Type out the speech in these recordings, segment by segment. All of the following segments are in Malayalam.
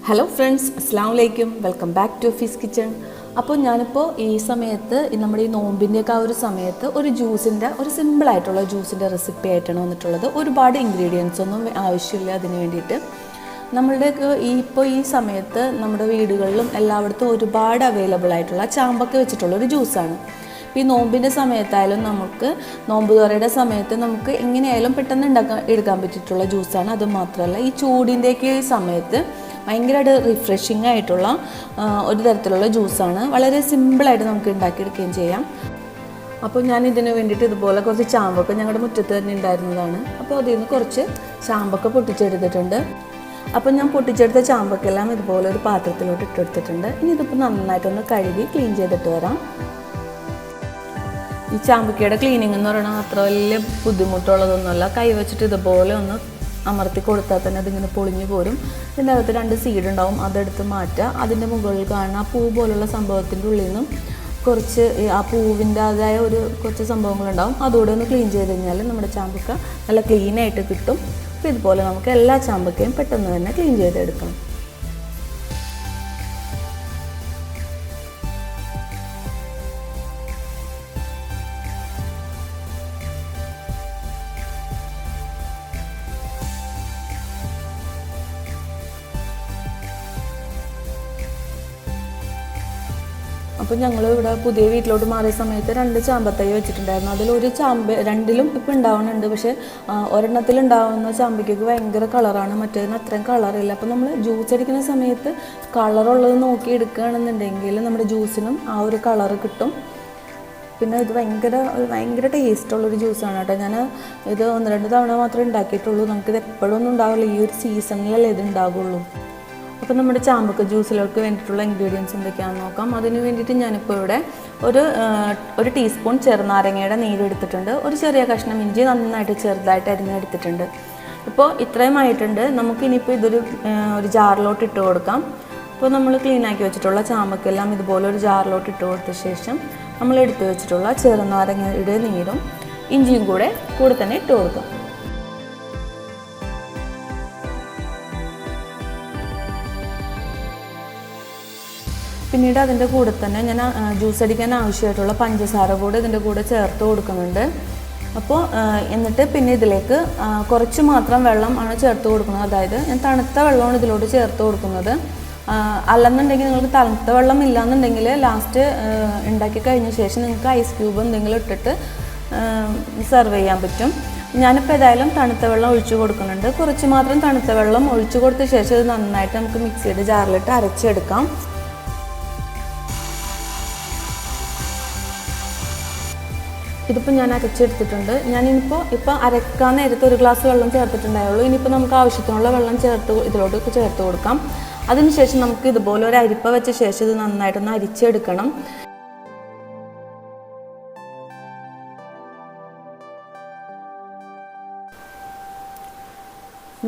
ഹലോ ഫ്രണ്ട്സ്, അസ്സലാമു അലൈക്കും. Welcome back to Fiz Kitchen. അപ്പോൾ ഞാനിപ്പോൾ ഈ സമയത്ത് നമ്മുടെ ഈ നോമ്പിൻ്റെയൊക്കെ ആ ഒരു സമയത്ത് ഒരു സിമ്പിളായിട്ടുള്ള ജ്യൂസിൻ്റെ റെസിപ്പി ആയിട്ടാണ് വന്നിട്ടുള്ളത്. ഒരുപാട് ഇൻഗ്രീഡിയൻസ് ഒന്നും ആവശ്യമില്ല അതിന് വേണ്ടിയിട്ട്. നമ്മളുടെയൊക്കെ ഈ സമയത്ത് നമ്മുടെ വീടുകളിലും എല്ലായിടത്തും ഒരുപാട് അവൈലബിൾ ആയിട്ടുള്ള ചാമ്പക്ക വെച്ചിട്ടുള്ളൊരു ജ്യൂസാണ്. ഈ നോമ്പിൻ്റെ സമയത്തായാലും നമുക്ക് നോമ്പ് തുറയുടെ സമയത്ത് നമുക്ക് എങ്ങനെയായാലും പെട്ടെന്ന് എടുക്കാൻ പറ്റിയിട്ടുള്ള ജ്യൂസാണ്. അത് മാത്രമല്ല ഈ ചൂടിൻ്റെയൊക്കെ ഈ സമയത്ത് ഭയങ്കരമായിട്ട് റിഫ്രഷിംഗ് ആയിട്ടുള്ള ഒരു തരത്തിലുള്ള ജ്യൂസാണ്. വളരെ സിമ്പിളായിട്ട് നമുക്ക് ഉണ്ടാക്കിയെടുക്കുകയും ചെയ്യാം. അപ്പോൾ ഞാൻ ഇതിന് വേണ്ടിയിട്ട് ഇതുപോലെ കുറച്ച് ചാമ്പക്ക ഞങ്ങളുടെ മുറ്റത്ത് തന്നെ ഉണ്ടായിരുന്നതാണ്. അപ്പോൾ അതിൽ നിന്ന് കുറച്ച് ചാമ്പക്ക പൊട്ടിച്ചെടുത്തിട്ടുണ്ട്. അപ്പോൾ ഞാൻ പൊട്ടിച്ചെടുത്ത ചാമ്പക്കെല്ലാം ഇതുപോലെ ഒരു പാത്രത്തിലോട്ട് ഇട്ടെടുത്തിട്ടുണ്ട്. ഇനി ഇതിപ്പോൾ നന്നായിട്ടൊന്ന് കഴുകി ക്ലീൻ ചെയ്തിട്ട് വരാം. ഈ ചാമ്പക്കയുടെ ക്ലീനിങ് എന്ന് പറയുന്നത് അത്ര വലിയ ബുദ്ധിമുട്ടുള്ളതൊന്നുമല്ല. കൈ വെച്ചിട്ട് ഇതുപോലെ ഒന്ന് അമർത്തി കൊടുത്താൽ തന്നെ അതിങ്ങനെ പൊളിഞ്ഞു പോരും. ഇതിൻ്റെ അകത്ത് 2 സീഡ് ഉണ്ടാവും, അതെടുത്ത് മാറ്റുക. അതിൻ്റെ മുകളിൽ കാണുന്ന ആ പൂ പോലുള്ള സംഭവത്തിൻ്റെ ഉള്ളിൽ നിന്നും കുറച്ച് ആ പൂവിൻ്റെ അതായ കുറച്ച് സംഭവങ്ങളുണ്ടാവും. അതുകൂടെ ഒന്ന് ക്ലീൻ ചെയ്ത് കഴിഞ്ഞാൽ നമ്മുടെ ചാമ്പക്ക നല്ല ക്ലീനായിട്ട് കിട്ടും. അപ്പോൾ ഇതുപോലെ നമുക്ക് എല്ലാ ചാമ്പക്കയും പെട്ടെന്ന് തന്നെ ക്ലീൻ ചെയ്തെടുക്കണം. അപ്പോൾ ഞങ്ങൾ ഇവിടെ പുതിയ വീട്ടിലോട്ട് മാറിയ സമയത്ത് 2 ചാമ്പത്തൈ വെച്ചിട്ടുണ്ടായിരുന്നു. അതിലൊരു രണ്ടിലും ഇപ്പോൾ ഉണ്ടാവുന്നുണ്ട്. പക്ഷേ ഒരെണ്ണത്തിൽ ഉണ്ടാവുന്ന ചാമ്പയ്ക്കൊക്കെ ഭയങ്കര കളറാണ്, മറ്റേതിന് അത്രയും കളറില്ല. അപ്പോൾ നമ്മൾ ജ്യൂസ് അടിക്കുന്ന സമയത്ത് കളറുള്ളത് നോക്കി എടുക്കുകയാണെന്നുണ്ടെങ്കിൽ നമ്മുടെ ജ്യൂസിനും ആ ഒരു കളറ് കിട്ടും. പിന്നെ ഇത് ഭയങ്കര ടേസ്റ്റുള്ളൊരു ജ്യൂസാണ് കേട്ടോ. ഞാൻ ഇത് 1-2 തവണ മാത്രമേ ഉണ്ടാക്കിയിട്ടുള്ളൂ. നമുക്കിത് എപ്പോഴും ഒന്നും ഉണ്ടാവില്ല, ഈ ഒരു സീസണിലല്ലേ ഇത് ഉണ്ടാകുള്ളൂ. അപ്പോൾ നമ്മുടെ ചാമ്പക്ക ജ്യൂസിലേക്ക് വേണ്ടിയിട്ടുള്ള ഇൻഗ്രീഡിയൻസ് എന്തൊക്കെയാണെന്ന് നോക്കാം. അതിന് വേണ്ടിയിട്ട് ഞാനിപ്പോൾ ഇവിടെ ഒരു ടീസ്പൂൺ ചെറുനാരങ്ങയുടെ നീരെടുത്തിട്ടുണ്ട്. ഒരു ചെറിയ കഷ്ണം ഇഞ്ചി നന്നായിട്ട് ചെറുതായിട്ട് അരിഞ്ഞെടുത്തിട്ടുണ്ട്. ഇപ്പോൾ ഇത്രയും ആയിട്ടുണ്ട്. നമുക്കിനിയിപ്പോൾ ഒരു ജാറിലോട്ട് ഇട്ട് കൊടുക്കാം. അപ്പോൾ നമ്മൾ ക്ലീനാക്കി വെച്ചിട്ടുള്ള ചാമ്പക്കെല്ലാം ഇതുപോലെ ഒരു ജാറിലോട്ട് ഇട്ട് കൊടുത്ത ശേഷം നമ്മൾ എടുത്ത് വെച്ചിട്ടുള്ള ചെറുനാരങ്ങയുടെ നീരും ഇഞ്ചിയും കൂടെ തന്നെ ഇട്ട് കൊടുക്കാം. പിന്നീട് അതിൻ്റെ കൂടെ തന്നെ ഞാൻ ജ്യൂസ് അടിക്കാൻ ആവശ്യമായിട്ടുള്ള പഞ്ചസാര കൂടെ ഇതിൻ്റെ കൂടെ ചേർത്ത് കൊടുക്കുന്നുണ്ട്. അപ്പോൾ എന്നിട്ട് പിന്നെ ഇതിലേക്ക് കുറച്ച് മാത്രം വെള്ളം ആണ് ചേർത്ത് കൊടുക്കുന്നത്. അതായത് ഞാൻ തണുത്ത വെള്ളമാണ് ഇതിലോട്ട് ചേർത്ത് കൊടുക്കുന്നത്. അല്ലെന്നുണ്ടെങ്കിൽ നിങ്ങൾക്ക് തണുത്ത വെള്ളം ഇല്ലയെന്നുണ്ടെങ്കിൽ ലാസ്റ്റ് ഉണ്ടാക്കി കഴിഞ്ഞ ശേഷം നിങ്ങൾക്ക് ഐസ് ക്യൂബ് എന്തെങ്കിലും ഇട്ടിട്ട് സെർവ് ചെയ്യാൻ പറ്റും. ഞാനിപ്പോൾ ഏതായാലും തണുത്ത വെള്ളം ഒഴിച്ചു കൊടുക്കുന്നുണ്ട്. കുറച്ച് മാത്രം തണുത്ത വെള്ളം ഒഴിച്ചു കൊടുത്ത ശേഷം ഇത് നന്നായിട്ട് നമുക്ക് മിക്സിയുടെ ജാറിലിട്ട് അരച്ചെടുക്കാം. ഇതിപ്പോൾ ഞാൻ അരച്ചെടുത്തിട്ടുണ്ട്. ഞാനിപ്പോൾ അരക്കാൻ നേരത്തെ 1 ഗ്ലാസ് വെള്ളം ചേർത്തിട്ടുണ്ടായുള്ളൂ. ഇനിയിപ്പോൾ നമുക്ക് ആവശ്യത്തിനുള്ള വെള്ളം ഇതിലോട്ട് ചേർത്ത് കൊടുക്കാം. അതിനുശേഷം നമുക്ക് ഇതുപോലെ ഒരു അരിപ്പ വെച്ച ശേഷം ഇത് നന്നായിട്ടൊന്ന് അരിച്ചെടുക്കണം.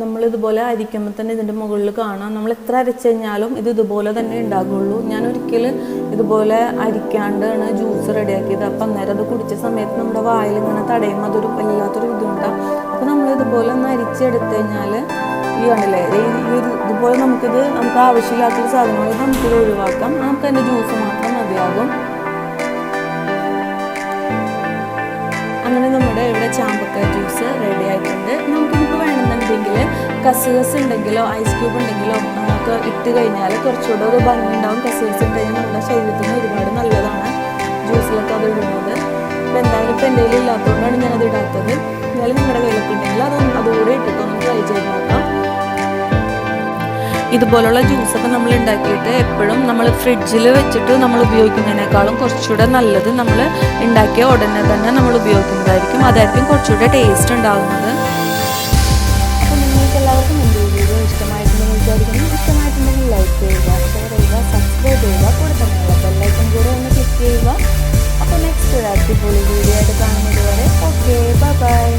നമ്മളിതുപോലെ അരിക്കുമ്പോൾ തന്നെ ഇതിൻ്റെ മുകളിൽ കാണാം നമ്മൾ എത്ര അരച്ചു കഴിഞ്ഞാലും ഇതുപോലെ തന്നെ ഉണ്ടാകുള്ളൂ. ഞാനൊരിക്കലും ഇതുപോലെ അരിക്കാണ്ടാണ് ജ്യൂസ് റെഡിയാക്കിയത്. അപ്പം അന്നേരം അത് കുടിച്ച സമയത്ത് നമ്മുടെ വായിൽ ഇങ്ങനെ തടയുമ്പോൾ അതൊരു വല്ലാത്തൊരു ബുദ്ധിമുട്ടാണ്. അപ്പോൾ നമ്മളിതുപോലെ ഒന്ന് അരിച്ചെടുത്ത് കഴിഞ്ഞാൽ കണ്ടില്ലേ, ഇതുപോലെ നമുക്ക് ആവശ്യമില്ലാത്തൊരു സാധനങ്ങൾ നമുക്കിത് ഒഴിവാക്കാം. നമുക്ക് അതിൻ്റെ ജ്യൂസ് മാത്രം മതിയാകും. അങ്ങനെ നമ്മുടെ ഇവിടെ ചാമ്പക്ക ജ്യൂസ് റെഡി ആയിട്ടുണ്ട്. നമുക്കിപ്പോൾ വേണമെന്നുണ്ടെങ്കിൽ കസ്കസ് ഉണ്ടെങ്കിലോ ഐസ് ക്യൂബ് ഉണ്ടെങ്കിലോ നമുക്ക് ഇട്ട് കഴിഞ്ഞാൽ കുറച്ചുകൂടെ ഒരു ഭംഗി ഉണ്ടാവും. കസ്കസ് ഉണ്ടെങ്കിൽ നമ്മുടെ ശരീരത്തിന് ഒരുപാട് നല്ലതാണ് ജ്യൂസിലൊക്കെ അത് ഇടുന്നത്. അപ്പോൾ എന്തായാലും ഇപ്പോൾ എൻ്റെ കയ്യിൽ ഇല്ലാത്തതുകൊണ്ടാണ് ഞാനത് ഇടാത്തത്. എന്നാലും നിങ്ങളുടെ കയ്യിലൊക്കെ ഉണ്ടെങ്കിൽ അതുകൂടെ ഇട്ടിട്ടൊന്ന് ട്രൈ ചെയ്ത് നോക്കാം. ഇതുപോലുള്ള ജ്യൂസൊക്കെ നമ്മൾ ഉണ്ടാക്കിയിട്ട് എപ്പോഴും നമ്മൾ ഫ്രിഡ്ജിൽ വെച്ചിട്ട് നമ്മൾ ഉപയോഗിക്കുന്നതിനേക്കാളും കുറച്ചുകൂടെ നല്ലത് നമ്മൾ ഉണ്ടാക്കിയ ഉടനെ തന്നെ നമ്മൾ ഉപയോഗിക്കുന്നതായിരിക്കും. അതായിരിക്കും കുറച്ചുകൂടെ ടേസ്റ്റ് ഉണ്ടാകുന്നത്. അപ്പോൾ നിങ്ങൾക്ക് എല്ലാവർക്കും എൻ്റെ വീഡിയോ ഇഷ്ടമായിട്ടുണ്ടെന്ന് വിചാരിക്കുന്നു. ഇഷ്ടമായിട്ടുണ്ടെങ്കിൽ ലൈക്ക് ചെയ്യുക, ഷെയർ ചെയ്യുക, സബ്സ്ക്രൈബ് ചെയ്യുക, കൂടെ തന്നെയുള്ള ബെല്ലൈക്കൺ കൂടെ ഒന്ന് ക്ലിക്ക് ചെയ്യുക. അപ്പോൾ നെക്സ്റ്റ് ഒരു അടിപൊളി വീഡിയോ ആയിട്ട് കാണുന്നത് വരെ ഓക്കെ, ബൈ ബൈ.